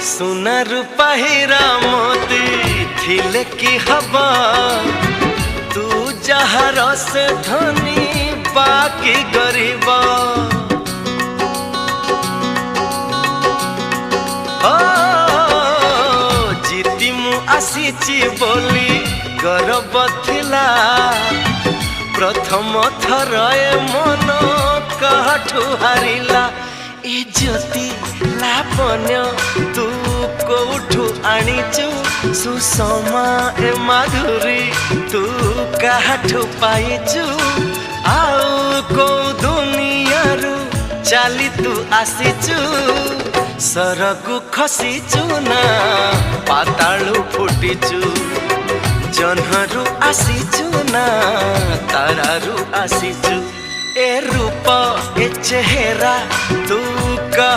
सुना रूपा हीरा मोती थिले की हवा तू जहार से धनी बाकी गरीब जीती मु आसीची बोली गर्व थिला प्रथम थर ए मन कहठू हारिला ए ज्योति लापन्य तू कोठू आनीचु सुषमा ए माधुरी तू काठू पाइचु आउ को दुनिया रु चाली तू आसीचु सरगु खसीचु ना पातालु फुटीचु जन्हरु आसीचु ना तारारु आसीचु ए रूप ए चेहरा तू कह